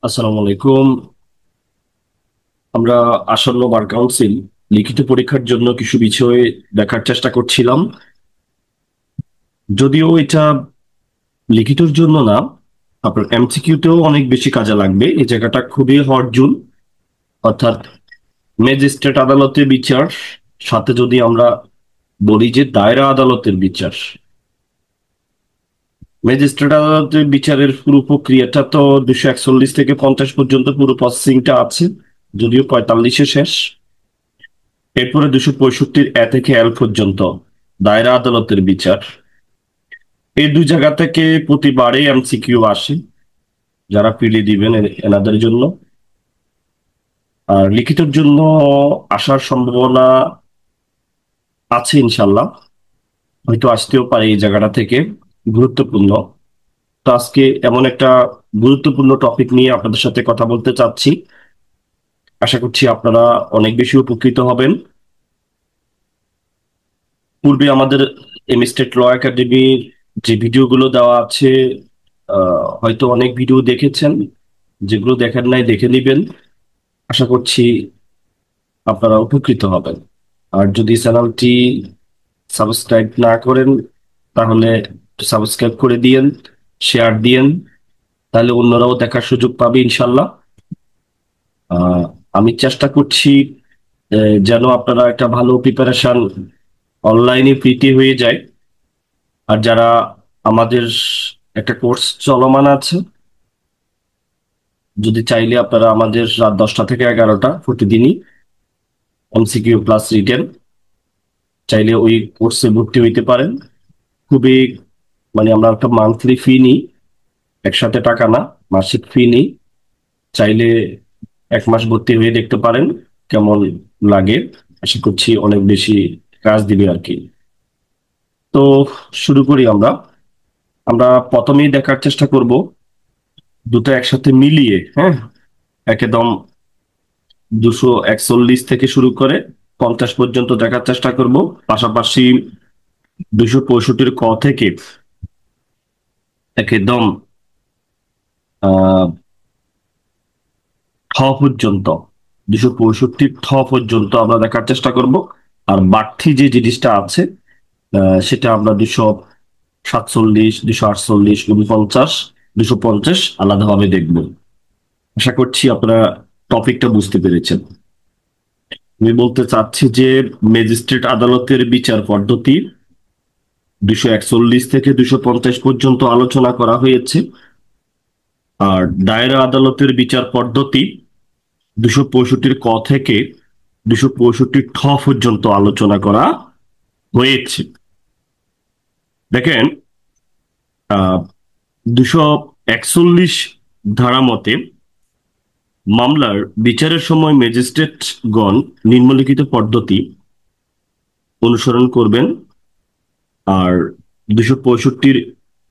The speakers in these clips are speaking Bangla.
আসসালামু আলাইকুম। আমরা আসন্ন বার কাউন্সিল লিখিত পরীক্ষার জন্য কিছু বিষয় দেখার চেষ্টা করছিলাম। যদিও এটা লিখিতর জন্য না, আপনার এমসিকিউতেও অনেক বেশি কাজে লাগবে। এই জায়গাটা খুবই হট জোন, অর্থাৎ ম্যাজিস্ট্রেট আদালতের বিচার, সাথে যদি আমরা বলি যে দায়রা আদালতের বিচার। ম্যাজিস্ট্রেট আদালতের বিচারের পুরো প্রক্রিয়াটা তো 241 থেকে 50 পর্যন্ত পুরো প্রসেসিংটা আছে, যদিও 45-এ শেষ। এরপরে 265 এ থেকে এল পর্যন্ত দায়রা আদালতের বিচার। এই দুই জায়গা থেকে প্রতিবারে এমসিকিউ আসে, যারা পিলি দিবেন এনাদের জন্য। আর লিখিতের জন্য আসার সম্ভাবনা আছে ইনশাল্লাহ, হয়তো আসতেও পারে এই জায়গাটা থেকে। গুরুত্বপূর্ণ। তো আজকে এমন একটা গুরুত্বপূর্ণ টপিক নিয়ে আপনাদের সাথে কথা বলতে চাচ্ছি। আশা করছি আপনারা অনেক বেশি উপকৃত হবেন। পূর্বে আমাদের এমস্টেট ল একাডেমির যে ভিডিওগুলো দেওয়া আছে, হয়তো অনেক ভিডিও দেখেছেন। যেগুলো দেখেন নাই দেখে নিবেন। আশা করছি আপনারা উপকৃত হবেন। আর যদি চ্যানেলটি সাবস্ক্রাইব না করেন, তাহলে সাবস্ক্রাইব করে দিয়েন, শেয়ার দিয়েন, তাহলে অন্যরাও দেখার সুযোগ পাবে ইনশাল্লাহ। আহ, আমি চেষ্টা করছি যেন আপনারা একটা ভালো প্রিপারেশন অনলাইনে ফ্রিতে হয়ে যায়। আর যারা আমাদের একটা কোর্স চলমান আছে, যদি চাইলে আপনারা আমাদের রাত 10টা থেকে 11টা প্রতিদিনই এমসিকিউ প্লাস রিটেন, চাইলে ওই কোর্সে ভর্তি হইতে পারেন। খুবই, মানে আমরা একটা মান্থলি ফি নিই, একসাথে টাকা না, মাসিক ফি নিই। চাইলে 1 মাস ভর্তি হয়ে দেখতে পারেন কেমন লাগে। আশা করছি অনেক বেশি কাজ দিবে আর কি। তো শুরু করি আমরা। আমরা প্রথমেই দেখার চেষ্টা করব দুটো একসাথে মিলিয়ে, হ্যাঁ, একদম 241 থেকে শুরু করে 50 পর্যন্ত দেখার চেষ্টা করব। পাশাপাশি 265 ক থেকে একদম আহ ঠ পর্যন্ত, 265 ঠ পর্যন্ত আমরা দেখার চেষ্টা করব। আর বাড়তি যে জিনিসটা আছে, সেটা আমরা 247, 248, 49, 250 আলাদাভাবে দেখব। আশা করছি আপনারা টপিকটা বুঝতে পেরেছেন। আমি বলতে চাচ্ছি যে ম্যাজিস্ট্রেট আদালতের বিচার পদ্ধতি 241 থেকে 250 পর্যন্ত আলোচনা করা হয়েছে। আর দায়রা আদালতের বিচার পদ্ধতি 265 ক থেকে 265 ঠ পর্যন্ত আলোচনা করা হয়েছে। দেখেন, 241 ধারা মতে মামলার বিচারের সময় ম্যাজিস্ট্রেটগণ নিম্নলিখিত পদ্ধতি অনুসরণ করবেন। আর 265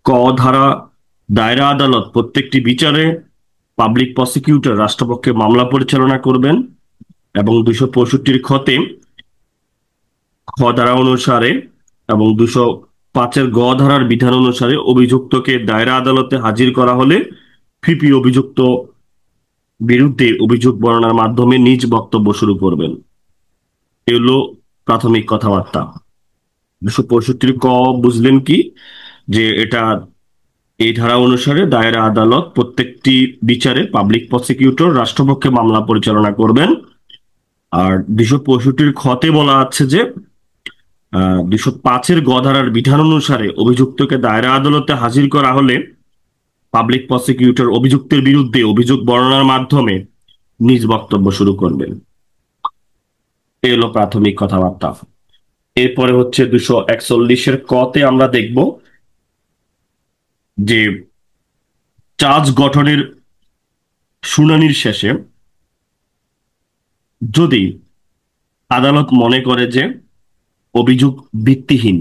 ক ধারা, দায়রা আদালত প্রত্যেকটি বিচারে পাবলিক প্রসিকিউটর রাষ্ট্রপক্ষে মামলা পরিচালনা করবেন। এবং 265 খতে খ ধারা অনুসারে এবং 205 গ ধারার বিধান অনুসারে অভিযুক্তকে দায়রা আদালতে হাজির করা হলে ফিপি অভিযুক্ত বিরুদ্ধে অভিযোগ বর্ণনার মাধ্যমে নিজ বক্তব্য শুরু করবেন। এ হলো প্রাথমিক কথাবার্তা। 265 ক বুঝলেন কি? যে এটা, এই ধারা অনুসারে দায়রা আদালত প্রত্যেকটি বিচারে পাবলিক প্রসিকিউটর রাষ্ট্রপক্ষে মামলা পরিচালনা করবেন। আর 265 খতে বলা আছে যে 205 গ ধারার বিধান অনুসারে অভিযুক্তকে দায়রা আদালতে হাজির করা হলে পাবলিক প্রসিকিউটর অভিযুক্তের বিরুদ্ধে অভিযোগ বর্ণনার মাধ্যমে নিজ বক্তব্য শুরু করবেন। এই হলো প্রাথমিক কথাবার্তা। এরপরে হচ্ছে 241 কতে আমরা দেখব যে চার্জ গঠনের শুনানির শেষে যদি আদালত মনে করে যে অভিযোগ ভিত্তিহীন,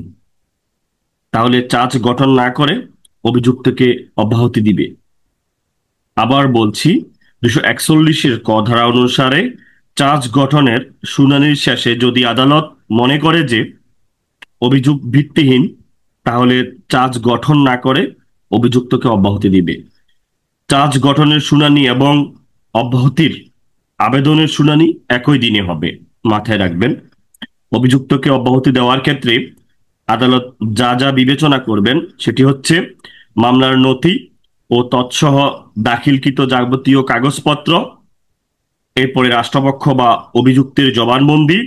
তাহলে চার্জ গঠন না করে অভিযুক্তকে অব্যাহতি দিবে। আবার বলছি, 241 ক ধারা অনুসারে চার্জ গঠনের শুনানির শেষে যদি আদালত মনে করে যে অভিযোগ ভিত্তিহীন, তাহলে চার্জ গঠন না করে অভিযুক্তকে অব্যাহতি দিবে। চার্জ গঠনের শুনানি এবং অব্যাহতির আবেদনের শুনানি একই দিনে হবে, মাথায় রাখবেন। অভিযুক্তকে অব্যাহতি দেওয়ার ক্ষেত্রে আদালত যা যা বিবেচনা করবেন সেটি হচ্ছে মামলার নথি ও তৎসহ দাখিলকৃত যাবতীয় কাগজপত্র, এরপরে রাষ্ট্রপক্ষ বা অভিযুক্তের জবানবন্দি।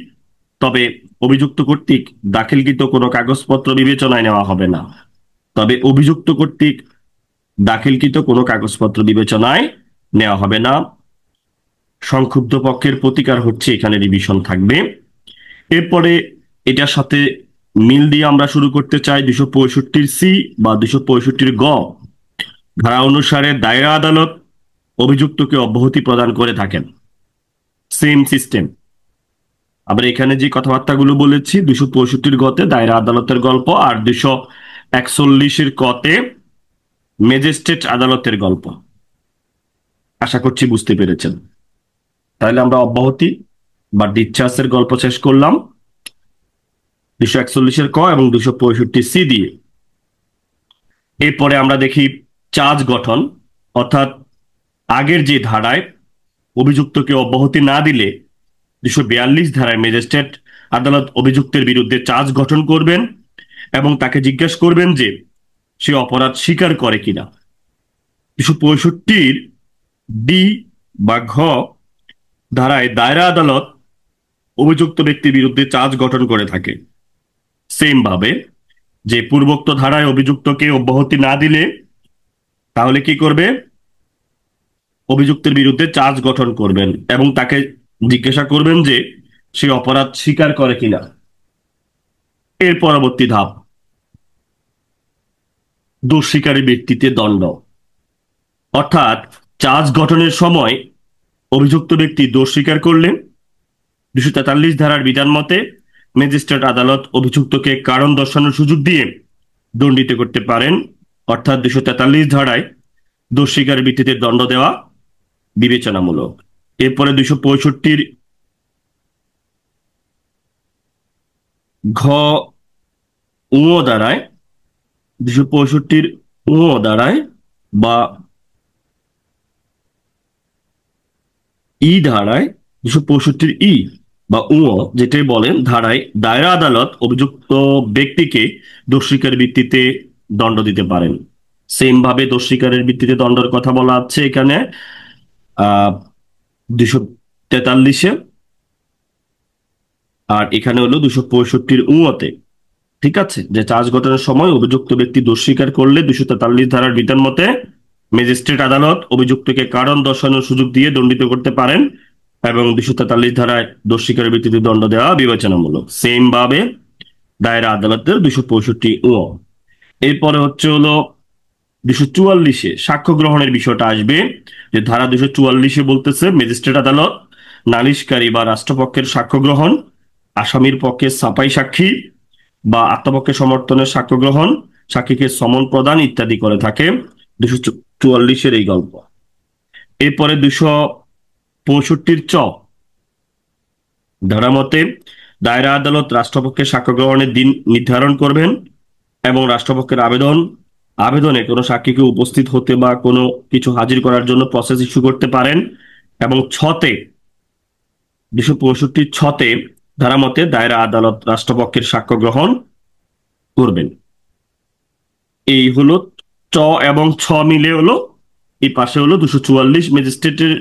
তবে অভিযুক্ত কর্তৃক দাখিলকৃত কোনো কাগজপত্র বিবেচনায় নেওয়া হবে না। তবে অভিযুক্ত কর্তৃক দাখিলকৃত কোনো কাগজপত্র বিবেচনায় নেওয়া হবে না। সংক্ষুব্ধ পক্ষের প্রতিকার হচ্ছে এখানে রিভিশন থাকবে। এরপরে এটার সাথে মিল দিয়ে আমরা শুরু করতে চাই 265C বা 265 গ ধারা অনুসারে দায়রা আদালত অভিযুক্তকে অব্যাহতি প্রদান করে থাকেন। Same system. আবার এখানে যে কথাবার্তাগুলো বলেছি 265 গতে দায়রা আদালতের গল্প, আর 241 কতে ম্যাজিস্ট্রেট আদালতের গল্প। আশা করছি বুঝতে পেরেছেন। তাহলে আমরা অব্যাহতি বা ডিসচার্জের গল্প শেষ করলাম 241 ক এবং 265C দিয়ে। এরপরে আমরা দেখি চার্জ গঠন, অর্থাৎ আগের যে ধারায় অভিযুক্তকে অব্যাহতি না দিলে 242 ধারায় ম্যাজিস্ট্রেট আদালত অভিযুক্তের বিরুদ্ধে চার্জ গঠন করবেন এবং তাকে জিজ্ঞাসা করবেন যে সে অপরাধ স্বীকার করে কিনা। 265 ডি বা ঘ ধারায় দায়রা আদালত অভিযুক্ত ব্যক্তির বিরুদ্ধে চার্জ গঠন করে থাকে। সেম ভাবে যে পূর্বোক্ত ধারায় অভিযুক্তকে অব্যাহতি না দিলে তাহলে কি করবে, অভিযুক্তের বিরুদ্ধে চার্জ গঠন করবেন এবং তাকে জিজ্ঞাসা করবেন যে সে অপরাধ স্বীকার করে কিনা। এর পরবর্তী ধাপ দোষ স্বীকারী ব্যক্তিতে দণ্ড, অর্থাৎ চার্জ গঠনের সময় অভিযুক্ত ব্যক্তি দোষ স্বীকার করলে 243 ধারার বিধান মতে ম্যাজিস্ট্রেট আদালত অভিযুক্তকে কারণ দর্শানোর সুযোগ দিয়ে দণ্ডিত করতে পারেন। অর্থাৎ 243 ধারায় দোষ স্বীকারের ভিত্তিতে দণ্ড দেওয়া বিবেচনামূলক। এরপরে 265 ঘ উ দ্বারায় 265 উ দ্বারায় বা ই ধারায় 265 বা উ যেটাই বলেন ধারায় দায়রা আদালত অভিযুক্ত ব্যক্তিকে দোষ স্বীকারের ভিত্তিতে দণ্ড দিতে পারেন। সেম ভাবে দোষ স্বীকারের ভিত্তিতে দণ্ডের কথা বলা আছে এখানে 243-এ, আর এখানে হলো 265 উতে। ঠিক আছে, যে চার্জ গঠনের সময় অভিযুক্ত ব্যক্তি দোষ স্বীকার করলে 243 ধারার বিধান মতে ম্যাজিস্ট্রেট আদালত অভিযুক্তকে কারণ দর্শানোর সুযোগ দিয়ে দণ্ডিত করতে পারেন এবং 243 ধারায় দোষ স্বীকারের ভিত্তিতে দণ্ড দেওয়া বিবেচনামূলক। সেম ভাবে দায়রা আদালতের 265 উ। এরপরে হচ্ছে হলো 244-এ সাক্ষ্য গ্রহণের বিষয়টা আসবে। যে ধারা 244-এ বলতেছে ম্যাজিস্ট্রেট আদালত নালিশকারী বা রাষ্ট্রপক্ষের সাক্ষ্য গ্রহণ, আসামির পক্ষে সাপাই সাক্ষী বা আত্মপক্ষে সমর্থনের সাক্ষ্য গ্রহণ, সাক্ষীকে সমন প্রদান ইত্যাদি করে থাকে 244-এর এই গল্প। এরপরে 265 চ ধারা মতে দায়রা আদালত রাষ্ট্রপক্ষের সাক্ষ্য গ্রহণের দিন নির্ধারণ করবেন এবং রাষ্ট্রপক্ষের আবেদনে কোনো সাক্ষীকে উপস্থিত হতে বা কোনো কিছু হাজির করার জন্য প্রসেস ইস্যু করতে পারেন। এবং 265 ছতে ধারা মতে দায়রা আদালত রাষ্ট্রপক্ষের সাক্ষ্য গ্রহণ করবেন। এই হলো চ এবং ছ মিলে হলো, এই পাশে হলো 244 ম্যাজিস্ট্রেটের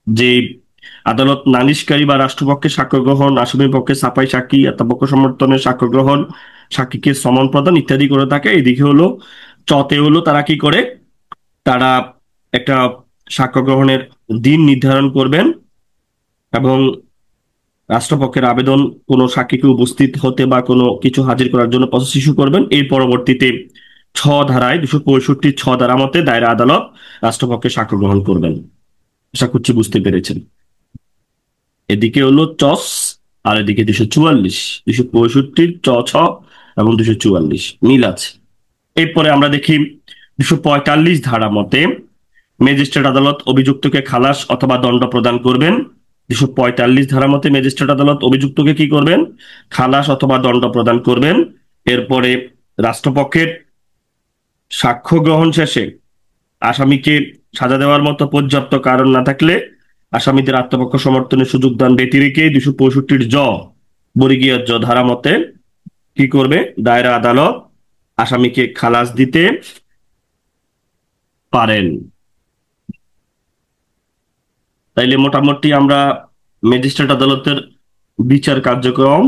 যে আদালত নালিশকারী বা রাষ্ট্রপক্ষের সাক্ষ্য গ্রহণ, আসামি পক্ষে সাপাই সাক্ষী, আত্মপক্ষ সমর্থনের সাক্ষ্য গ্রহণ, সাক্ষীকে সমন প্রদান ইত্যাদি করে থাকে। এদিকে হলো চতে হলো তারা কি করে, তারা একটা সাক্ষ্য গ্রহণের দিন নির্ধারণ করবেন এবং রাষ্ট্রপক্ষের আবেদন কোনো সাক্ষীকে উপস্থিত হতে বা কোনো কিছু হাজির করার জন্য প্রসেস ইস্যু করবেন। এর পরবর্তীতে 265 ছ ধারা মতে দায়রা আদালত রাষ্ট্রপক্ষের সাক্ষ্য গ্রহণ করবেন। আশা করছি বুঝতে পেরেছেন। এদিকে হলো চস আর এদিকে 265 চ ছ এবং 244 মিল আছে। এরপরে আমরা দেখি 245 ধারা মতে ম্যাজিস্ট্রেট আদালত অভিযুক্তকে খালাস অথবা দণ্ড প্রদান করবেন। 245 ধারা মতে ম্যাজিস্ট্রেট আদালত অভিযুক্তকে কি করবেন, খালাস অথবা দণ্ড প্রদান করবেন। এরপরে রাষ্ট্রপক্ষের সাক্ষ্য গ্রহণ শেষে আসামিকে সাজা দেওয়ার মতো পর্যাপ্ত কারণ না থাকলে আসামিদের আত্মপক্ষ সমর্থনের সুযোগ দান ব্যতি রেখে 265 বর্গীয় জ ধারা মতে কি করবে, দায়রা আদালত আসামিকে খালাস দিতে পারেন। তাইলে মোটামুটি আমরা ম্যাজিস্ট্রেট আদালতের বিচার কার্যক্রম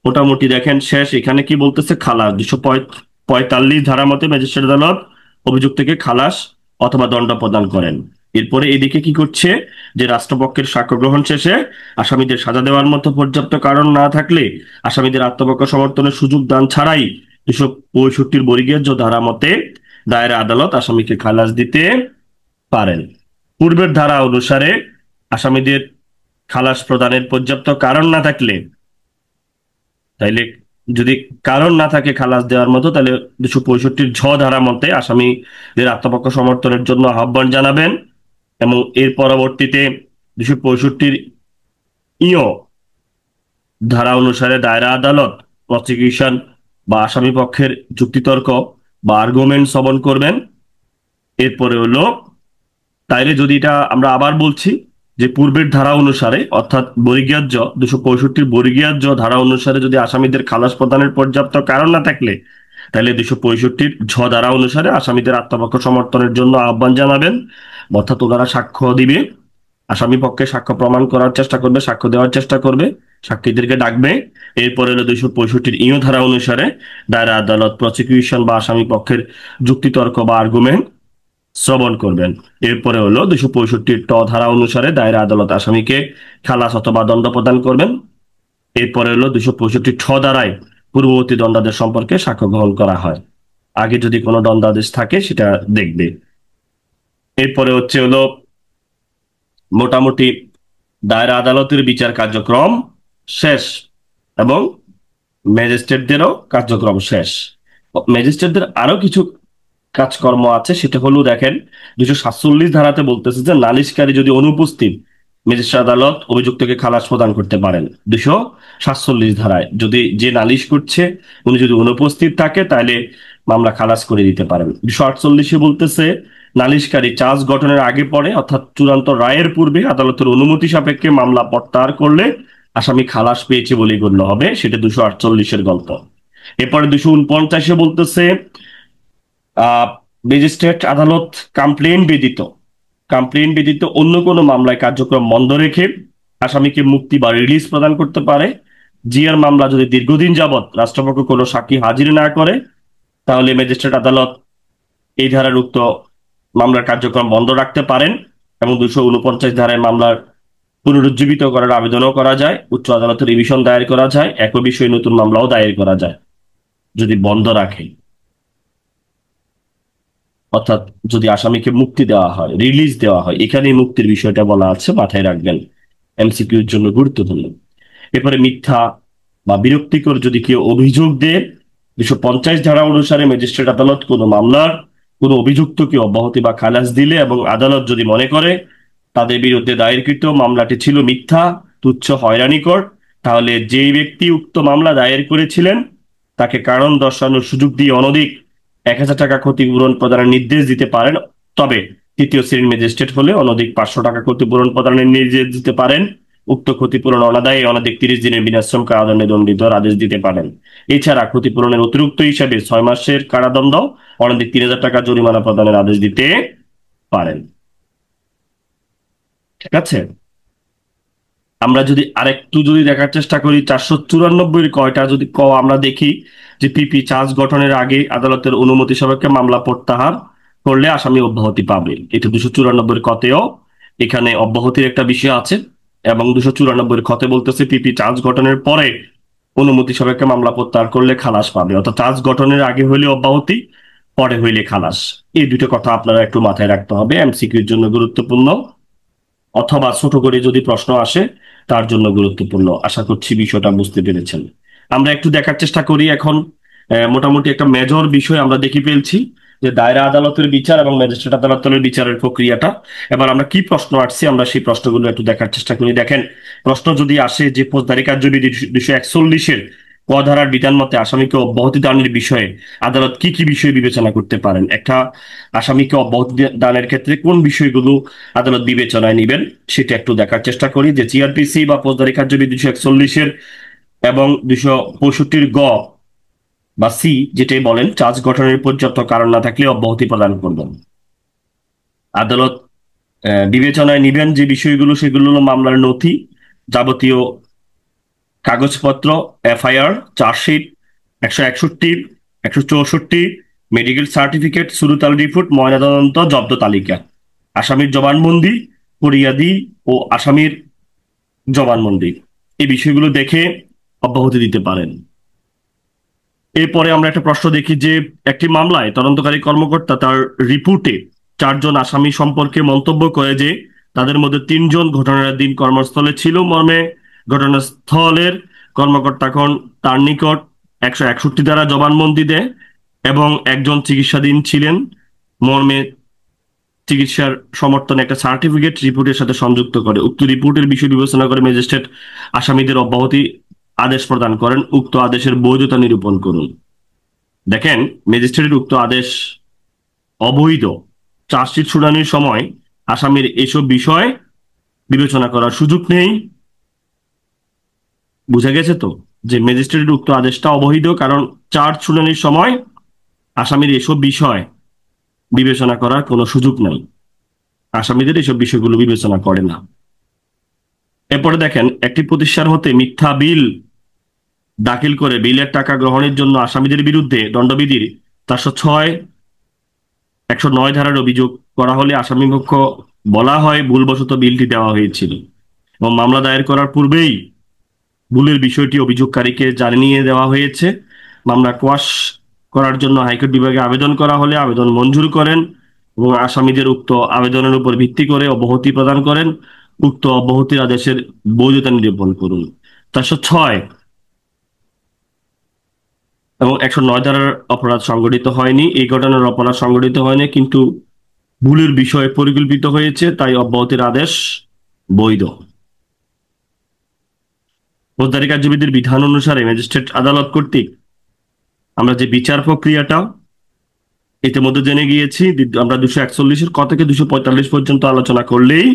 মোটামুটি দেখেন শেষ। এখানে কি বলতেছে, খালাস 245 ধারা মতে ম্যাজিস্ট্রেট আদালত অভিযুক্তকে খালাস অথবা দণ্ড প্রদান করেন। এরপরে এদিকে কি করছে, যে রাষ্ট্রপক্ষের সাক্ষ্য গ্রহণ শেষে আসামিদের সাজা দেওয়ার মতো পর্যাপ্ত কারণ না থাকলে আসামিদের আত্মপক্ষ সমর্থনের সুযোগ দান ছাড়াই 265 বর্গীয় জ ধারা মতে দায়রা আদালত আসামিকে খালাস দিতে পারেন। পূর্বের ধারা অনুসারে আসামিদের খালাস প্রদানের পর্যাপ্ত কারণ না থাকলে, তাইলে যদি কারণ না থাকে খালাস দেওয়ার মতো, তাহলে 265 ধারা মতে আসামিদের আত্মপক্ষ সমর্থনের জন্য আহ্বান জানাবেন এবং এর পরবর্তীতে 265 ধারা অনুসারে দায়রা আদালত প্রসিকিউশন বা আসামি পক্ষের যুক্তিতর্ক বা আর্গুমেন্ট শ্রবণ করবেন। এরপরে হলো, তাইলে যদি এটা আমরা আবার বলছি যে পূর্বের ধারা অনুসারে অর্থাৎ বর্গীয় জ 265 বর্গীয় জ ধারা অনুসারে যদি আসামিদের খালাস প্রদানের পর্যাপ্ত কারণ না থাকলে, তাহলে 265 ধারা অনুসারে আসামিদের আত্মপক্ষ সমর্থনের জন্য আহ্বান জানাবেন। অর্থাৎ ওনারা সাক্ষ্য দিবে, আসামি পক্ষে সাক্ষ্য প্রমাণ করার চেষ্টা করবে, সাক্ষ্য দেওয়ার চেষ্টা করবে, সাক্ষীদেরকে ডাকবে। এরপরে হলো 265 ধারা অনুসারে দায়রা আদালত প্রসিকিউশন বা আসামি পক্ষের যুক্তিতর্ক বা আর্গুমেন্ট শ্রবণ করবেন। এরপরে হলো 265 ধারা অনুসারে দায়রা আদালত আসামিকে খালাস অথবা দণ্ড প্রদান করবেন। এরপরে হলো 265 ধারায় পূর্ববর্তী দণ্ডাদেশ সম্পর্কে সাক্ষ্য গ্রহণ করা হয়, আগে যদি কোনো দণ্ডাদেশ থাকে সেটা দেখবে। এরপরে হলো মোটামুটি দায়রা আদালতের বিচার কার্যক্রম শেষ এবং ম্যাজিস্ট্রেটদেরও কার্যক্রম শেষ। ম্যাজিস্ট্রেটদের আরো কিছু কাজকর্ম আছে, সেটা হলো দেখেন 247 ধারাতে বলতেছে যে নালিশকারী যদি অনুপস্থিত ম্যাজিস্ট্রেট আদালত অভিযুক্তকে খালাস প্রদান করতে পারেন। 247 ধারায় যদি যে নালিশ করছে উনি যদি অনুপস্থিত থাকে তাহলে মামলা খালাস করে দিতে পারেন। 248 বলতেছে নালিশকারী চার্জ গঠনের আগে পরে অর্থাৎ চূড়ান্ত রায়ের পূর্বে আদালতের অনুমতি সাপেক্ষে মামলা প্রত্যাহার করলে আসামি খালাস পেয়েছে বলে গণ্য হবে, সেটা 248 গল্প। এরপরে 249 বলতেছে ম্যাজিস্ট্রেট আদালত কমপ্লেন ব্যতীত অন্য কোনো মামলায় কার্যক্রম বন্ধ রেখে আসামিকে মুক্তি বা রিলিজ প্রদান করতে পারে। জিআর মামলা যদি দীর্ঘদিন যাবৎ রাষ্ট্রপক্ষ কোনো সাক্ষী হাজির না করে, তাহলে ম্যাজিস্ট্রেট আদালত এই ধারার উক্ত মামলার কার্যক্রম বন্ধ রাখতে পারেন এবং 249 ধারায় মামলার পুনরুজ্জীবিত করার আবেদনও করা যায়, উচ্চ আদালতে রিভিশন দায়ের করা যায়, একই বিষয়ে নতুন মামলাও দায়ের করা যায় যদি বন্ধ রাখে। অর্থাৎ যদি আসামিকে মুক্তি দেওয়া হয়, রিলিজ দেওয়া হয়, এখানেই মুক্তির বিষয়টা বলা আছে, মাথায় রাখবেন, এমসিকিউর জন্য গুরুত্বপূর্ণ। এরপরে মিথ্যা বা বিরক্তিকর যদি কেউ অভিযোগ দেয়, 250 ধারা অনুসারে ম্যাজিস্ট্রেট আদালত কোনো মামলার কোনো অভিযুক্তকে অব্যাহতি বা খালাস দিলে এবং আদালত যদি মনে করে তাদের বিরুদ্ধে দায়েরকৃত মামলাটি ছিল মিথ্যা, তুচ্ছ, হয়রানিকর, তাহলে যেই ব্যক্তি উক্ত মামলা দায়ের করেছিলেন তাকে কারণ দর্শানোর সুযোগ দিয়ে অনধিক 1000 টাকা ক্ষতিপূরণ প্রদানের নির্দেশ দিতে পারেন। তবে তৃতীয় শ্রেণীর ম্যাজিস্ট্রেট হলে অনধিক 500 টাকা ক্ষতিপূরণ প্রদানের নির্দেশ দিতে পারেন। উক্ত ক্ষতিপূরণ অনাদায়ে অনধিক 30 দিনের বিনাশ্রম কারাদণ্ডে দণ্ডিত আদেশ দিতে পারেন। এছাড়া ক্ষতিপূরণের অতিরিক্ত হিসাবে 6 মাসের কারাদণ্ড, অনধিক 3000 টাকা জরিমানা প্রদানের আদেশ দিতে পারেন। ঠিক আছে, আমরা যদি আরেকটু দেখার চেষ্টা করি 494 কয়টা যদি আমরা দেখি যে পিপি চার্জ গঠনের আগে আদালতের অনুমতি সাপেক্ষে মামলা প্রত্যাহার করলে আসামি অব্যাহতি পাবে। এটা 294 কতেও এখানে অব্যাহতির একটা বিষয় আছে এবং 294 খতে বলতেছে পিপি চার্জ গঠনের পরে অনুমতি সাপেক্ষে মামলা প্রত্যাহার করলে খালাস পাবে। অর্থাৎ চার্জ গঠনের আগে হইলে অব্যাহতি, পরে হইলে খালাস। এই দুটো কথা আপনারা একটু মাথায় রাখতে হবে, এমসিকিউর জন্য গুরুত্বপূর্ণ অথবা ছোট করে যদি প্রশ্ন আসে তার জন্য গুরুত্বপূর্ণ। আশা করছি বিষয়টা বুঝতে পেরেছেন। আমরা একটু দেখার চেষ্টা করি এখন মোটামুটি একটা মেজর বিষয় আমরা দেখি ফেলছি যে দায়রা আদালতের বিচার এবং ম্যাজিস্ট্রেট আদালতের বিচারের প্রক্রিয়াটা। এবার আমরা কি প্রশ্ন আসছি আমরা সেই প্রশ্নগুলো একটু দেখার চেষ্টা করি। দেখেন, প্রশ্ন যদি আসে যে ফৌজদারি কার্যবিধি 241 ক ধারার বিধান মতে আসামিকে অব্যাহতি দানের বিষয়ে আদালত কি কি বিষয় বিবেচনা করতে পারেন? একটা আসামিকে অব্যাহতি দানের ক্ষেত্রে কোন বিষয়গুলো আদালত বিবেচনায় নেবেন সেটা একটু দেখার চেষ্টা করি। যে জিআরপিসি বা ফৌজদারি কার্যবিধি 241-এর এবং 265-র গ বা সি যেটাই বলেন, চার্জ গঠনের পর্যাপ্ত কারণ না থাকলে অব্যাহতি প্রদান করবেন। আদালত বিবেচনায় নিবেন যে বিষয়গুলো, সেগুলো হলো মামলার নথি, যাবতীয় কাগজপত্র, এফআইআর, চার্জশিট, 161, 164, মেডিকেল সার্টিফিকেট, সুরতাল রিপোর্ট, ময়নাতদন্ত, জব্দ তালিকা, আসামির জবানবন্দি, ফরিয়াদি ও আসামির জবানবন্দি, এই বিষয়গুলো দেখে অব্যাহতি দিতে পারেন। এরপরে আমরা একটা প্রশ্ন দেখি যে একটি মামলায় তদন্তকারী কর্মকর্তা তার রিপোর্টে 4 জন আসামি সম্পর্কে মন্তব্য করে যে তাদের মধ্যে 3 জন ঘটনার দিন কর্মস্থলে ছিল মর্মে ঘটনাস্থলের কর্মকর্তাগণ তার নিকট 161 দ্বারা জবানবন্দি দেয় এবং একজন চিকিৎসাধীন ছিলেন মর্মে চিকিৎসার সমর্থনে একটা সার্টিফিকেট রিপোর্টের সাথে সংযুক্ত করে। উক্ত রিপোর্টের বিষয় বিবেচনা করে ম্যাজিস্ট্রেট আসামিদের অব্যাহতি আদেশ প্রদান করেন। উক্ত আদেশের বৈধতা নিরূপণ করুন। দেখেন, ম্যাজিস্ট্রেটের উক্ত আদেশ অবৈধ। চার্জশিট শুনানির সময় আসামির এসব বিষয় বিবেচনা করার সুযোগ নেই। বুঝা গেছে তো যে ম্যাজিস্ট্রেটের উক্ত আদেশটা অবৈধ, কারণ চার্জ শুনানির সময় আসামির এসব বিষয় বিবেচনা করার কোনো সুযোগ নাই। আসামিদের এসব বিষয়গুলো বিবেচনা করে না। এরপরে দেখেন, একটি প্রতিষ্ঠান হতে মিথ্যা বিল দাখিল করে বিলের টাকা গ্রহণের জন্য আসামিদের বিরুদ্ধে দণ্ডবিধির 406, 109 ধারার অভিযোগ করা হলে আসামিপক্ষ বলা হয় ভুলবশত বিলটি দেওয়া হয়েছিল এবং মামলা দায়ের করার পূর্বেই ভুলের বিষয়টি অভিযোগকারীকে জানিয়ে দেওয়া হয়েছে। মামলা কোয়াশ করার জন্য হাইকোর্ট বিভাগে আবেদন করা হলে আবেদন মঞ্জুর করেন এবং আসামিদের উক্ত আবেদনের উপর ভিত্তি করে অব্যাহতি প্রদান করেন। উক্ত অব্যাহতির আদেশের বৈধতা নিরূপণ করুন। 406 এবং 109 ধারার অপরাধ সংগঠিত হয়নি, এই ঘটনার অপরাধ সংগঠিত হয়নি, কিন্তু ভুলের বিষয় পরিকল্পিত হয়েছে, তাই অব্যাহতির আদেশ বৈধ। ফৌজদারি কার্যবিধির বিধান অনুসারে ম্যাজিস্ট্রেট আদালত কর্তৃক আমরা যে বিচার প্রক্রিয়াটা ইতিমধ্যে জেনে গিয়েছি, আমরা 241-এর ক থেকে 245 পর্যন্ত আলোচনা করলেই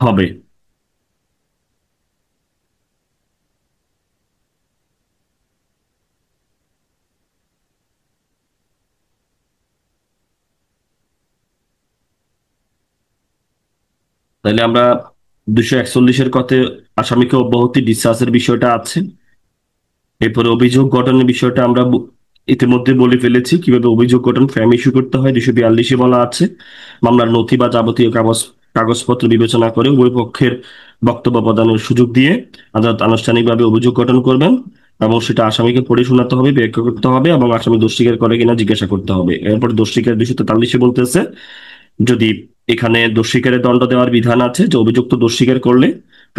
হবে। তাহলে আমরা 241-এর কতে আসামিকে অব্যাহতি ডিসচার্জের বিষয়টা আছে। এরপরে অভিযোগ গঠনের বিষয়টা আমরা ইতিমধ্যে বলে ফেলেছি, কিভাবে অভিযোগ গঠন ফর্ম ইস্যু করতে হয় 242-এ বলা আছে। মামলার নথি বা যাবতীয় কাগজপত্র বিবেচনা করে উভয় পক্ষের বক্তব্য প্রদানের সুযোগ দিয়ে আদালত আনুষ্ঠানিকভাবে অভিযোগ গঠন করবেন এবং সেটা আসামিকে পড়ে শোনাতে হবে, ব্যাখ্যা করতে হবে এবং আসামি দোষ স্বীকার করে কিনা জিজ্ঞাসা করতে হবে। এরপর দোষ স্বীকার 243-এ বলতেছে, যদি এখানে দোষ স্বীকারের দণ্ড দেওয়ার বিধান আছে যে অভিযুক্ত দোষ স্বীকার করলে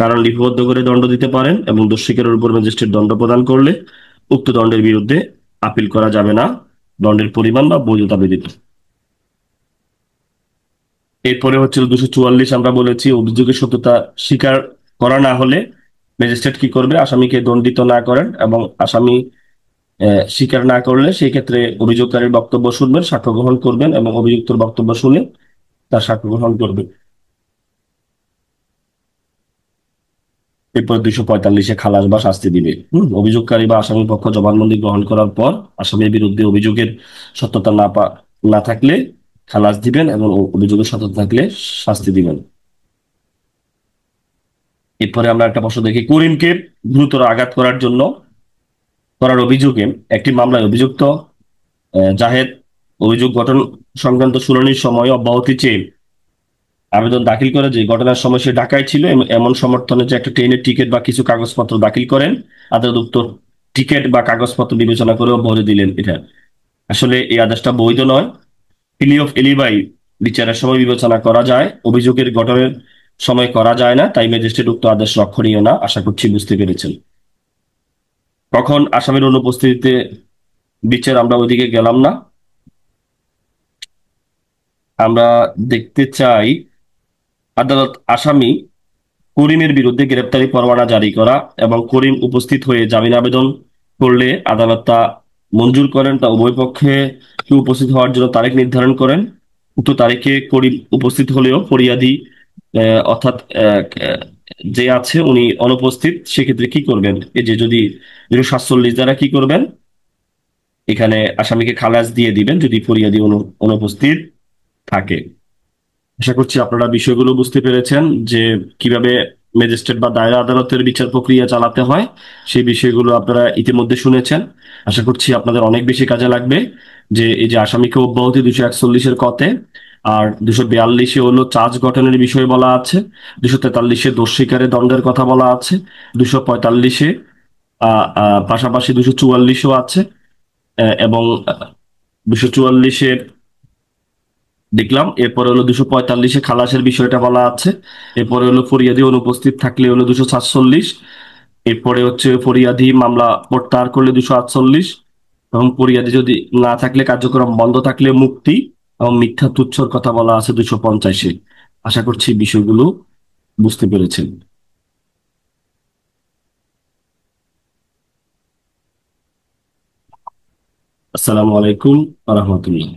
কারণ লিপিবদ্ধ করে দণ্ড দিতে পারেন এবং দোষ স্বীকারের উপর ম্যাজিস্ট্রেট দণ্ড প্রদান করলে উক্ত দণ্ডের বিরুদ্ধে আপিল করা যাবে না, দণ্ডের পরিমাণ বা বৈধতা ব্যতীত। এরপরে হচ্ছে 244, আমরা বলেছি অভিযোগের সত্যতা স্বীকার করা না হলে ম্যাজিস্ট্রেট কি করবে, আসামিকে দণ্ডিত না করেন এবং আসামি স্বীকার না করলে সেই ক্ষেত্রে অভিযোগকারীর বক্তব্য শুনবেন, সাক্ষ্য গ্রহণ করবেন এবং অভিযুক্তর বক্তব্য শুনে তার সাক্ষ্য গ্রহণ করবেন। এরপর 245-এ খালাস বা শাস্তি দিবে। অভিযোগকারী বা আসামি পক্ষ জবানবন্দি গ্রহণ করার পর আসামির বিরুদ্ধে অভিযোগের সত্যতা না থাকলে খালাস দিবেন এবং অভিযোগের সত্যতা থাকলে শাস্তি দিবেন। এরপরে আমরা একটা প্রশ্ন দেখি, করিমকে গুরুতর আঘাত করার অভিযোগে একটি মামলায় অভিযুক্ত জাহেদ অভিযোগ গঠন সংক্রান্ত শুনানির সময় অব্যাহতি চেয়ে আবেদন দাখিল করে যে ঘটনার সময় সে ঢাকায় ছিল এমন সমর্থনে যে একটা ট্রেনের টিকিট বা কিছু কাগজপত্র দাখিল করেন। আদালত উক্ত টিকিট বা কাগজপত্র বিবেচনা করে অব্যাহতি দিলেন। এটা আসলে এই আদেশটা বৈধ নয়। প্লি অফ এলিবাই বিচারের সময় বিবেচনা করা যায়, অভিযোগের গঠনের সময় করা যায় না, তাই ম্যাজিস্ট্রেট উক্ত আদেশ লক্ষণীয় না। আশা করছি বুঝতে পেরেছেন। কখন আসামির অনুপস্থিতিতে বিচার, আমরা ওইদিকে গেলাম না। আমরা দেখতে চাই আদালত আসামি করিমের বিরুদ্ধে গ্রেপ্তারি পরোয়ানা জারি করা এবং করিম উপস্থিত হয়ে জামিন আবেদন করলে আদালত তা মঞ্জুর করেন, তা উভয় পক্ষে উপস্থিত হওয়ার জন্য তারিখ নির্ধারণ করেন। উক্ত তারিখে উপস্থিত হলেও ফরিয়াদি অর্থাৎ যে আছে উনি অনুপস্থিত, সেক্ষেত্রে কি করবেন? এই যে যদি 247 দ্বারা কি করবেন, এখানে আসামিকে খালাস দিয়ে দিবেন যদি ফরিয়াদি অনুপস্থিত থাকে। আশা করছি আপনারা বিষয়গুলো বুঝতে পেরেছেন যে কিভাবে ম্যাজিস্ট্রেট বা দায়রা আদালতের বিচার প্রক্রিয়া চালাতে হয়। সেই বিষয়গুলো আপনারা ইতিমধ্যে শুনেছেন। আশা করছি আপনাদের অনেক বেশি কাজে লাগবে। যে এই যে আসামিকে অব্যাহতি 241-এর কতে, আর 242-এ হলো চার্জ গঠনের বিষয় বলা আছে, 243-এ দোষ স্বীকারে দণ্ডের কথা বলা আছে, 245-এ পাশাপাশি 244-ও আছে, এবং 244-এ দেখলাম। এরপরে হলো 245-এ খালাসের বিষয়টা বলা আছে। এরপরে হলো ফরিয়াদি অনুপস্থিত থাকলে হলো 247। এরপরে হচ্ছে ফরিয়াদি মামলা প্রত্যাহার করলে 248, এবং ফরিয়াদি যদি না থাকলে, কার্যক্রম বন্ধ থাকলে মুক্তি, এবং মিথ্যা তুচ্ছর কথা বলা আছে 250-এ। আশা করছি বিষয়গুলো বুঝতে পেরেছেন। আসসালামু আলাইকুম ওয়া রাহমাতুল্লাহ।